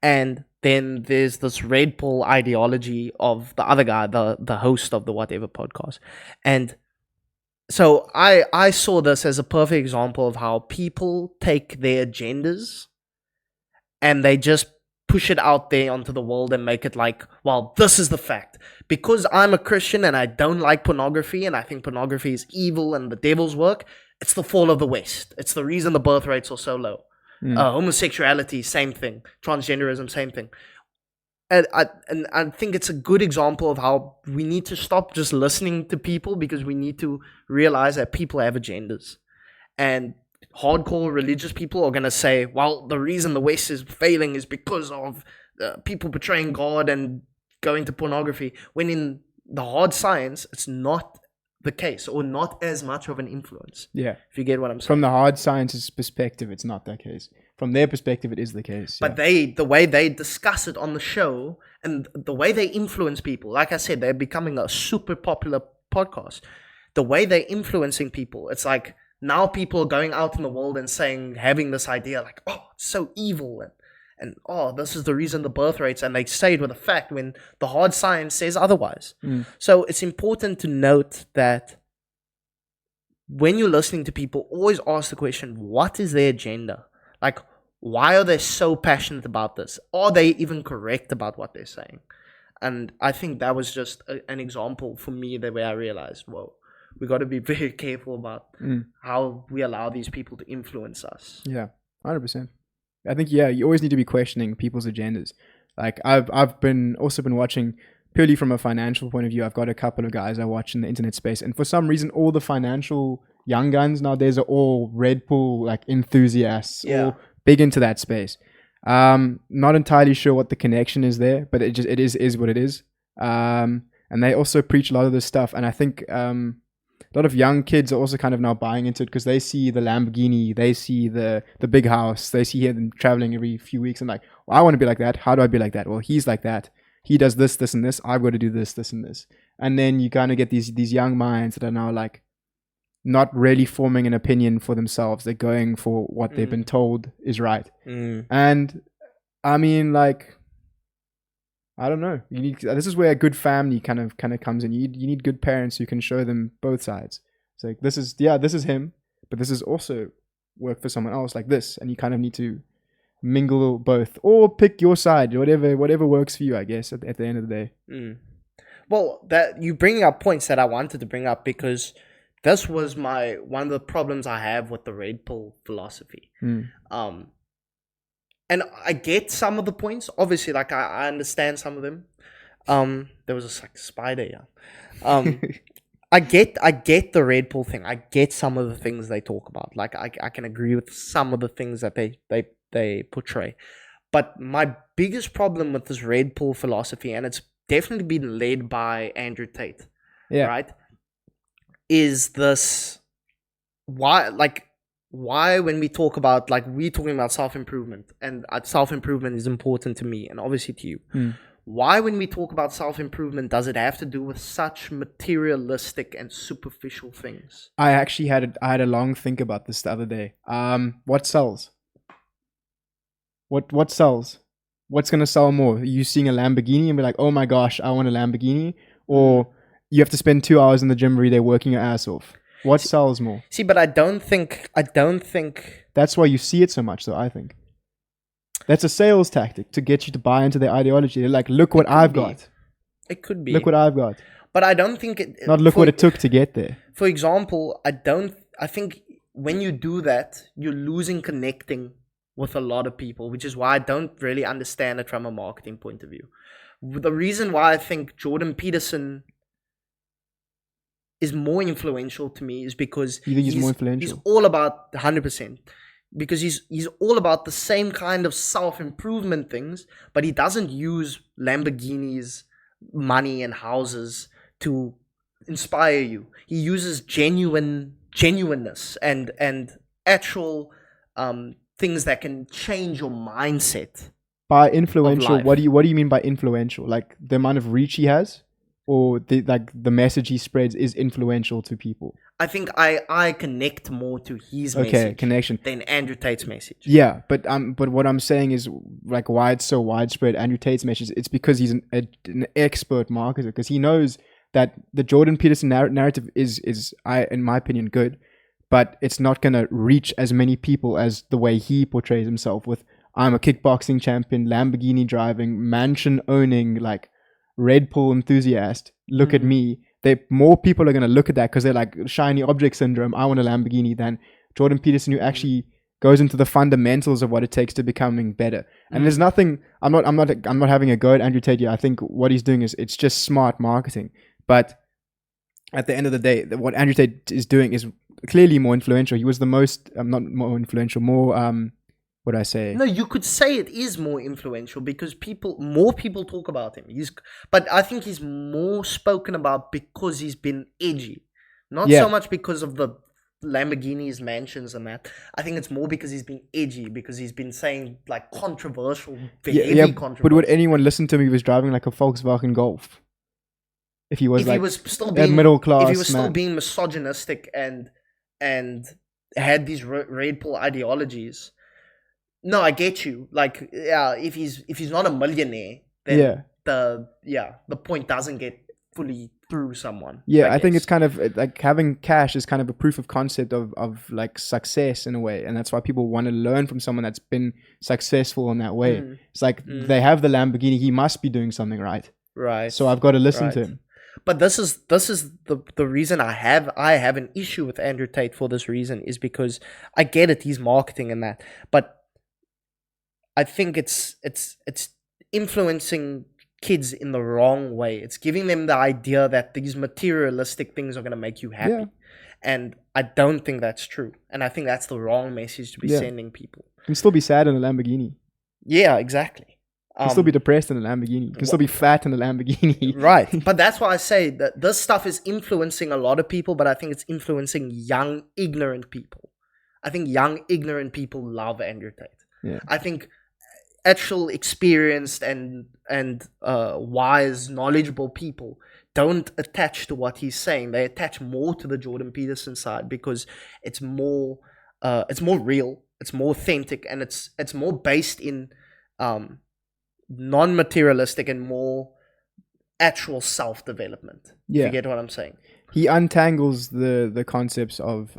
And then there's this Red Pill ideology of the other guy, the host of the Whatever podcast. And so I saw this as a perfect example of how people take their agendas and they just push it out there onto the world and make it like, well, this is the fact. Because I'm a Christian and I don't like pornography and I think pornography is evil and the devil's work, it's the fall of the West. It's the reason the birth rates are so low. Homosexuality, same thing. Transgenderism, same thing. And I think it's a good example of how we need to stop just listening to people, because we need to realize that people have agendas. And hardcore religious people are going to say, well, the reason the West is failing is because of people betraying God and going to pornography. When in the hard science, it's not the case, or not as much of an influence. Yeah. If you get what I'm saying. From the hard science's perspective, it's not that case. From their perspective, it is the case. But the way they discuss it on the show and the way they influence people, like I said, they're becoming a super popular podcast. The way they're influencing people, it's like now people are going out in the world and saying, having this idea like, oh, it's so evil. And oh, this is the reason the birth rates, and they say it with a fact when the hard science says otherwise. So it's important to note that when you're listening to people, always ask the question, what is their agenda? Like, why are they so passionate about this? Are they even correct about what they're saying? And I think that was just an example for me that where I realized, whoa, we got to be very careful about how we allow these people to influence us. Yeah, 100%. I think, yeah, you always need to be questioning people's agendas. Like I've been watching purely from a financial point of view. I've got a couple of guys I watch in the internet space, and for some reason, all the financial young guns nowadays are all Red Bull like enthusiasts, all big into that space. Not entirely sure what the connection is there, but it is what it is. And they also preach a lot of this stuff, and I think a lot of young kids are also kind of now buying into it because they see the Lamborghini, they see the big house, they see him traveling every few weeks, and like, well, I want to be like that. How do I be like that? Well, he's like that. He does this, this, and this. I've got to do this, this, and this. And then you kind of get these young minds that are now like not really forming an opinion for themselves. They're going for what they've been told is right. And I mean, like, I don't know. This is where a good family kind of comes in. You need good parents who can show them both sides. It's like, this is him, but this is also work for someone else like this, and you kind of need to mingle both or pick your side, whatever works for you, I guess, at the end of the day. Well, that you bring up points that I wanted to bring up, because this was one of the problems I have with the Red Pill philosophy. And I get some of the points. Obviously, like I understand some of them. There was a spider here. I get the Red Pill thing. I get some of the things they talk about. Like I can agree with some of the things that they portray. But my biggest problem with this Red Pill philosophy, and it's definitely been led by Andrew Tate, right, is this why when we talk about, like, we're talking about self-improvement, and self-improvement is important to me and obviously to you. Why, when we talk about self-improvement, does it have to do with such materialistic and superficial things? I actually had a long think about this the other day. What sells? What sells? What's going to sell more? You seeing a Lamborghini and be like, oh my gosh, I want a Lamborghini? Or you have to spend 2 hours in the gym every day working your ass off? What sells more? See, but I don't think that's why you see it so much, though. I think that's a sales tactic to get you to buy into their ideology. They're like, look what I've got. It could be. Look what I've got. But I don't think it. Not look what it took to get there. For example, I think when you do that, you're losing connecting with a lot of people, which is why I don't really understand it from a marketing point of view. The reason why I think Jordan Peterson is more influential to me is because you think he's more influential? He's all about 100%, because he's all about the same kind of self-improvement things, but he doesn't use Lamborghinis, money, and houses to inspire you. He uses genuineness and actual things that can change your mindset. By influential, what do you mean by influential? Like the amount of reach he has? Or the message he spreads is influential to people? I think I connect more to his message connection than Andrew Tate's message. Yeah, but what I'm saying is, like, why it's so widespread, Andrew Tate's message, it's because he's an expert marketer, because he knows that the Jordan Peterson narrative is in my opinion, good, but it's not going to reach as many people as the way he portrays himself with, I'm a kickboxing champion, Lamborghini driving, mansion owning, like, Red Bull enthusiast. Look at me. More people are going to look at that because they're like shiny object syndrome. I want a Lamborghini, than Jordan Peterson, who actually goes into the fundamentals of what it takes to becoming better. And there's nothing. I'm not having a go at Andrew Tate. I think what he's doing it's just smart marketing. But at the end of the day, what Andrew Tate is doing is clearly more influential. He was the most not more influential, more what I say? No, you could say it is more influential because more people talk about him. But I think he's more spoken about because he's been edgy, not so much because of the Lamborghinis, mansions, and that. I think it's more because he's been edgy, because he's been saying like controversial, heavy controversial. But would anyone listen to him if he was driving like a Volkswagen Golf? If he was still being middle class, if he was still being misogynistic and had these Red Pill ideologies. No, I get you. Like, if he's not a millionaire, then the point doesn't get fully through someone. Yeah, I think it's kind of like having cash is kind of a proof of concept of like success in a way, and that's why people want to learn from someone that's been successful in that way. It's like they have the Lamborghini, he must be doing something right. Right. So I've got to listen to Right. him. But this is the reason I have an issue with Andrew Tate for this reason is because I get it, he's marketing and that, but I think it's influencing kids in the wrong way. It's giving them the idea that these materialistic things are going to make you happy. Yeah. And I don't think that's true. And I think that's the wrong message to be sending people. You can still be sad in a Lamborghini. Yeah, exactly. You can still be depressed in a Lamborghini. You can still be fat in a Lamborghini. Right. But that's why I say that this stuff is influencing a lot of people, but I think it's influencing young, ignorant people. I think young, ignorant people love Andrew Tate. Yeah. I think actual experienced and wise, knowledgeable people don't attach to what he's saying. They attach more to the Jordan Peterson side because it's more real, it's more authentic, and it's more based in non-materialistic and more actual self-development. Yeah. You get what I'm saying? He untangles the concepts of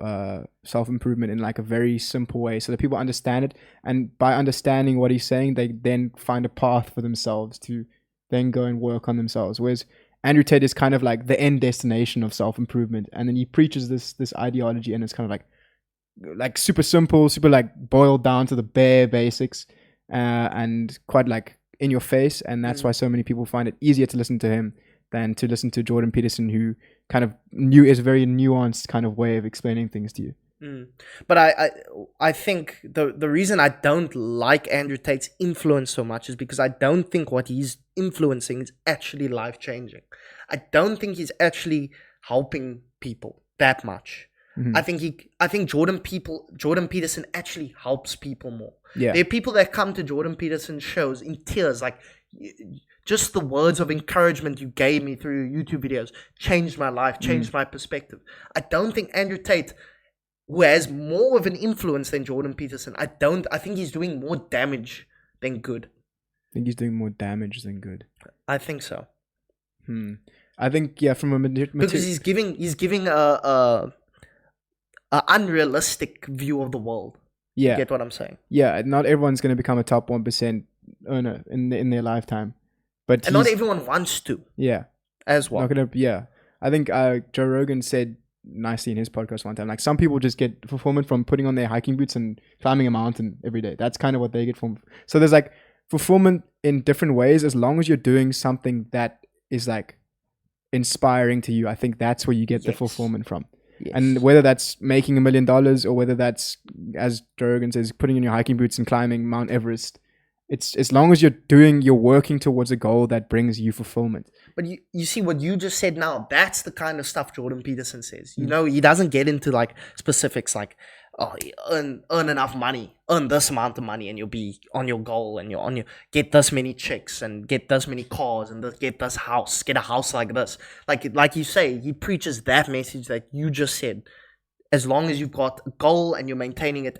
self-improvement in like a very simple way so that people understand it, and by understanding what he's saying, they then find a path for themselves to then go and work on themselves. Whereas Andrew Tate is kind of like the end destination of self-improvement, and then he preaches this ideology, and it's kind of like super simple, super like boiled down to the bare basics, and quite like in your face, and that's why so many people find it easier to listen to him than to listen to Jordan Peterson, who kind of is a very nuanced kind of way of explaining things to you. But I think the reason I don't like Andrew Tate's influence so much is because I don't think what he's influencing is actually life-changing. I don't think he's actually helping people that much. I think Jordan Peterson actually helps people more. Yeah. There are people that come to Jordan Peterson's shows in tears, like just the words of encouragement you gave me through your YouTube videos changed my life, changed my perspective. I don't think Andrew Tate, who has more of an influence than Jordan Peterson, I think he's doing more damage than good. I think he's doing more damage than good. I think so. I think from a because he's giving a unrealistic view of the world. Yeah. You get what I'm saying? Yeah, not everyone's going to become a top 1% earner in their lifetime. But not everyone wants to. Yeah. As well. I think Joe Rogan said nicely in his podcast one time, like some people just get fulfillment from putting on their hiking boots and climbing a mountain every day. That's kind of what they get from. So there's like fulfillment in different ways, as long as you're doing something that is like inspiring to you. I think that's where you get the fulfillment from. Yes. And whether that's making $1 million or whether that's, as Joe Rogan says, putting on your hiking boots and climbing Mount Everest, it's as long as you're working towards a goal that brings you fulfillment. But you see what you just said now, that's the kind of stuff Jordan Peterson says. You know, he doesn't get into like specifics like, oh, earn enough money, earn this amount of money, and you'll be on your goal, and you're get this many chicks and get this many cars and get this house, get a house like this. Like you say, he preaches that message that you just said. As long as you've got a goal and you're maintaining it,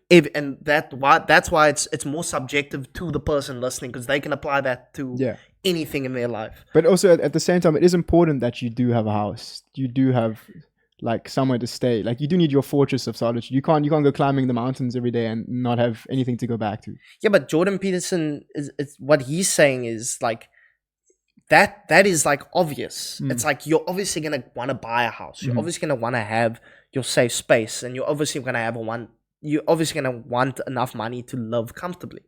that's why it's more subjective to the person listening, because they can apply that to anything in their life. But also at the same time, it is important that you do have a house. You do have like somewhere to stay. Like you do need your fortress of solitude. You can't go climbing the mountains every day and not have anything to go back to. Yeah, but Jordan Peterson is what he's saying is like that is like obvious. It's like you're obviously gonna want to buy a house. You're obviously gonna want to have your safe space, and you're obviously gonna want enough money to live comfortably.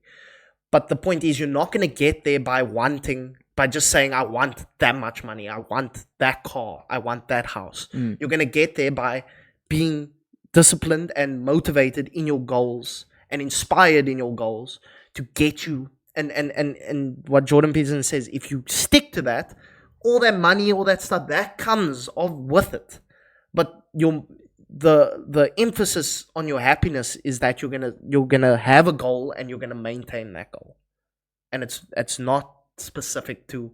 But the point is, you're not gonna get there by just saying, I want that much money, I want that car, I want that house. You're gonna get there by being disciplined and motivated in your goals and inspired in your goals to get you. And what Jordan Peterson says, if you stick to that, all that money, all that stuff, that comes with it. But the emphasis on your happiness is that you're gonna have a goal and you're gonna maintain that goal, and it's not specific to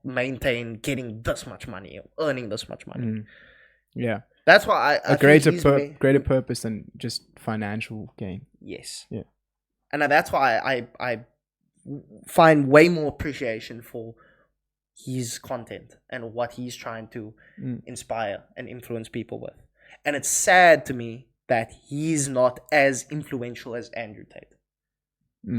maintain getting this much money or earning this much money. Yeah, that's why I greater purpose than just financial gain. Yes. Yeah, and that's why I find way more appreciation for his content and what he's trying to inspire and influence people with. And it's sad to me that he's not as influential as Andrew Tate.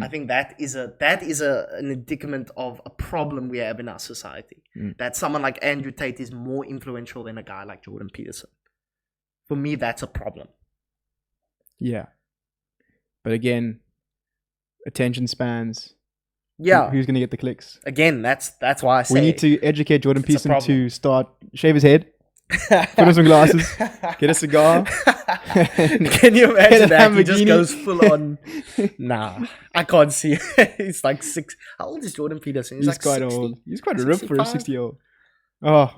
I think that is an indicament of a problem we have in our society. That someone like Andrew Tate is more influential than a guy like Jordan Peterson. For me, that's a problem. Yeah. But again, attention spans. Yeah. Who's going to get the clicks? Again, that's why I say we need to educate Jordan Peterson problem. to start shave his head, put on some glasses, get a cigar. Can you imagine that? He just goes full on. Nah, I can't see. He's like 6. How old is Jordan Peterson? He's like quite 60. old. He's quite ripped for a 65? 60-year-old. Oh,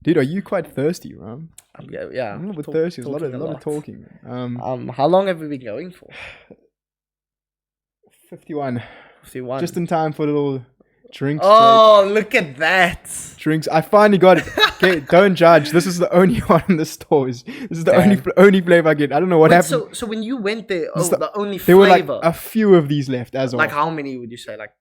dude, are you quite thirsty, Ram? Yeah. I'm a little bit thirsty. There's a lot of talking. How long have we been going for? 51. 51. Just in time for a little drinks. Oh, look at that. Drinks. I finally got it. Okay, don't judge. This is the only one in the stores. This is the only flavor I get. I don't know what happened. So when you went there, the only there flavor. were like a few of these left as well. Like how many would you say? Like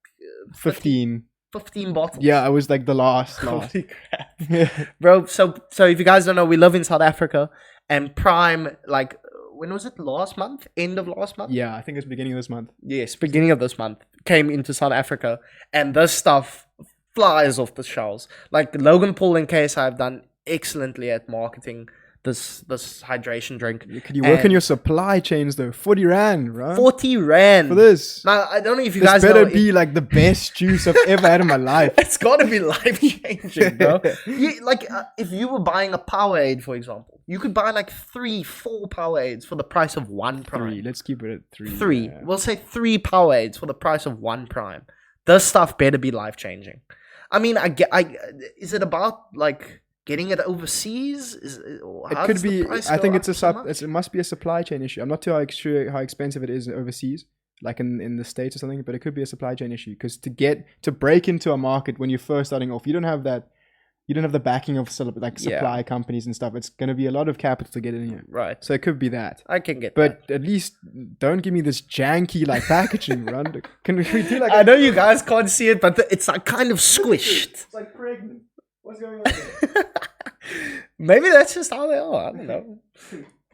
15. 15 bottles. Yeah, I was like the last. Holy crap. Bro, so if you guys don't know, we live in South Africa, and Prime, like, when was it? Last month? End of last month? Yeah, I think it's beginning of this month. Yes, beginning of this month. Came into South Africa, and this stuff flies off the shelves. Like, Logan Paul and KSI have done excellently at marketing this hydration drink. Could you work on your supply chains though? 40 rand, right? 40 rand for this. Now, I don't know if you this guys better know, be like the best juice I've ever had in my life. It's gotta be life changing, bro. If you were buying a Powerade, for example, you could buy like 3-4 Powerades for the price of one Prime. 3. Let's keep it at 3. 3. Yeah. We'll say 3 Powerades for the price of one Prime. This stuff better be life changing. I mean, is it about like getting it overseas? It could be. I think it must be a supply chain issue. I'm not too sure how expensive it is overseas, like in the States or something. But it could be a supply chain issue because to break into a market when you're first starting off, you don't have that. You don't have the backing of supply companies and stuff. It's going to be a lot of capital to get in here. Right. So it could be that. I can get but that. At least don't give me this janky like packaging, run. Can we do like I know you guys can't see it, but it's like kind of squished. It's like pregnant. What's going on there? Maybe that's just how they are. I don't know.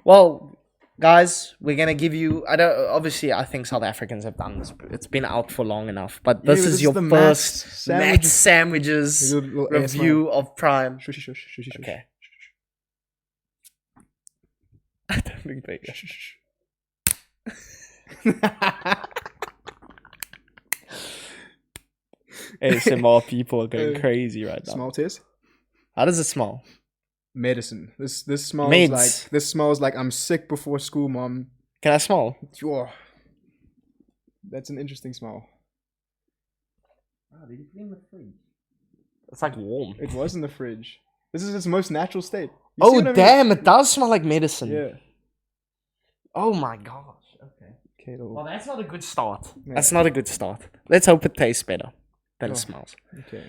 Well, guys, we're gonna give you. Obviously, I think South Africans have done this. It's been out for long enough. But this is your first Matt Sandwiches review of Prime. Shush. Okay. I don't think they. ASMR people are going crazy right now. Smell test. How does it smell? Medicine. This smells like I'm sick before school, Mom. Can I smell? Oh, that's an interesting smell. Wow, did you put it in the fridge? It's like warm. It was in the fridge. This is its most natural state. Damn! It does smell like medicine. Yeah. Oh my gosh. Okay. Well, Well, that's not a good start. Yeah. That's not a good start. Let's hope it tastes better than it smells. Okay.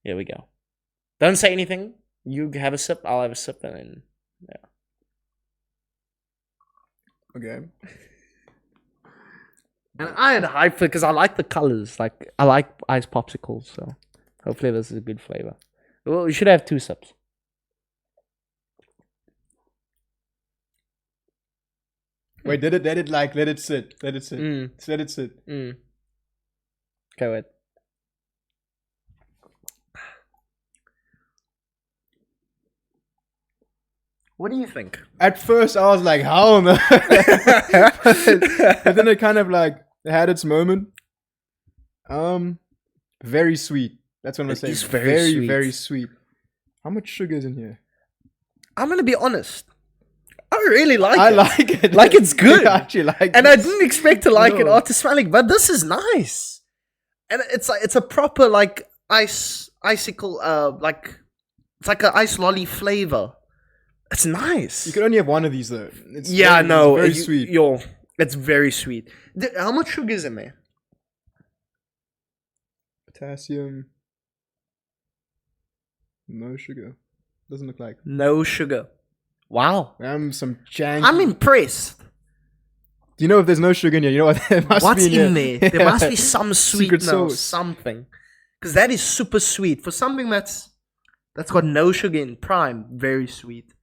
Here we go. Don't say anything. You have a sip. I'll have a sip, and then Okay. And I had hype for because I like the colors. Like I like ice popsicles, so hopefully this is a good flavor. Well, we should have 2 sips. Wait, let it sit. Let it sit. Let it sit. Okay, wait. What do you think? At first, I was like, "How no?" But then it kind of like had its moment. Very sweet. That's what I'm gonna say. It's very sweet. Very sweet. How much sugar is in here? I'm gonna be honest. I really like it. I like it. Like it's good. I actually like it. And I didn't expect to like it No. after smelling, but this is nice. And it's a proper like icicle it's like an ice lolly flavor. It's nice. You could only have one of these though. It's very sweet. It's very sweet. How much sugar is in there? Potassium. No sugar. Doesn't look like. No sugar. Wow. Some janky. I'm impressed. Do you know if there's no sugar in here? You know what? There must What's be in there? There must be some Secret sweetener or sauce. something. Because that is super sweet. For something that's got no sugar in Prime, very sweet.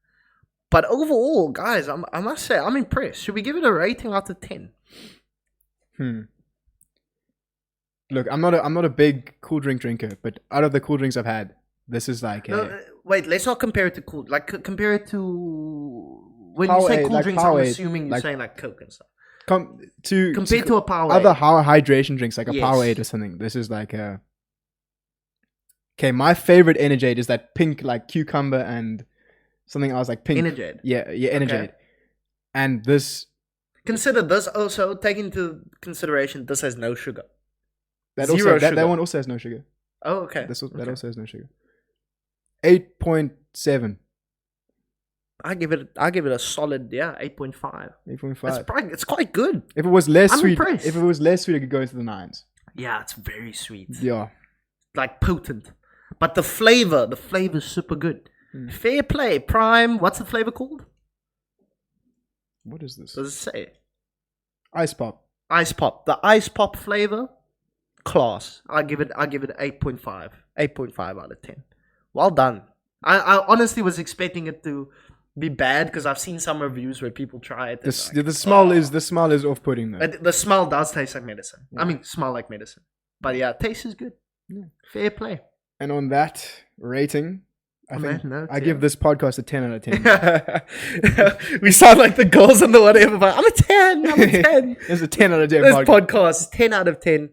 But overall, guys, I must say, I'm impressed. Should we give it a rating out of 10? Look, I'm not a big cool drink drinker, but out of the cool drinks I've had, this is like wait, let's not compare it to cool. Like compare it to when you Powerade, say cool like drinks. I'm Powerade, assuming you're like- saying like Coke and stuff. compared to a Powerade. other hydration drinks like a Yes. Powerade or something. This is like a. Okay, my favorite Energade is that pink like cucumber and something else like pink. Energade. Yeah, Energade. And this Consider this also. Take into consideration this has no sugar. that Zero also that sugar. one also has no sugar. Oh, okay. That Okay. also has no sugar. 8.7. I give it a solid 8.5. 8.5. It's quite good. If it was less I'm sweet, impressed. if it was less sweet, it could go into the 9s. Yeah, it's very sweet. Yeah. Like potent. But the flavor's super good. Fair play. Prime, what's the flavor called? What is this? Does it say? Ice pop. Ice pop. The ice pop flavor, class. I give it 8.5. 8.5 out of 10. Well done. I honestly was expecting it to be bad because I've seen some reviews where people try it. The smell is off-putting though. The smell does taste like medicine. Yeah. I mean, smell like medicine. But yeah, taste is good. Yeah. Fair play. And on that rating, I On think that note, I give this podcast a 10 out of 10. We sound like the girls in the whatever, but I'm a 10. I'm a 10. It's a 10 out of 10 This podcast. podcast, 10 out of 10.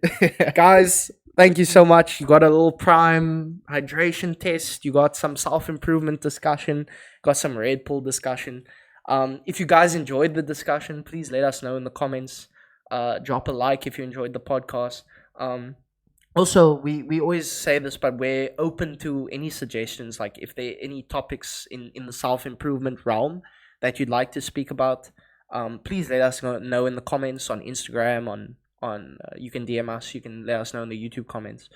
Guys, thank you so much. You got a little prime hydration test. You got some self-improvement discussion. Got some Red Bull discussion. If you guys enjoyed the discussion, please let us know in the comments. Drop a like if you enjoyed the podcast. Also, we always say this, but we're open to any suggestions. Like if there are any topics in the self-improvement realm that you'd like to speak about, please let us know in the comments on Instagram, on you can DM us, you can let us know in the YouTube comments.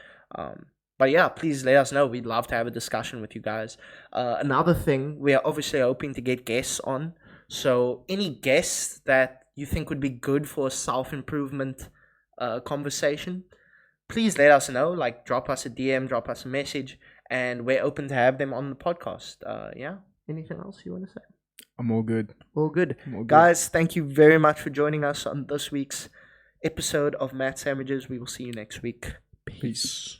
But yeah, please let us know. We'd love to have a discussion with you guys. Another thing, we are obviously hoping to get guests on. So any guests that you think would be good for a self-improvement conversation, please let us know. Like drop us a DM, drop us a message, and we're open to have them on the podcast. Yeah. Anything else you want to say? I'm all good. All good. I'm all good. Guys, thank you very much for joining us on this week's episode of Matt Sandwiches. We will see you next week. Peace.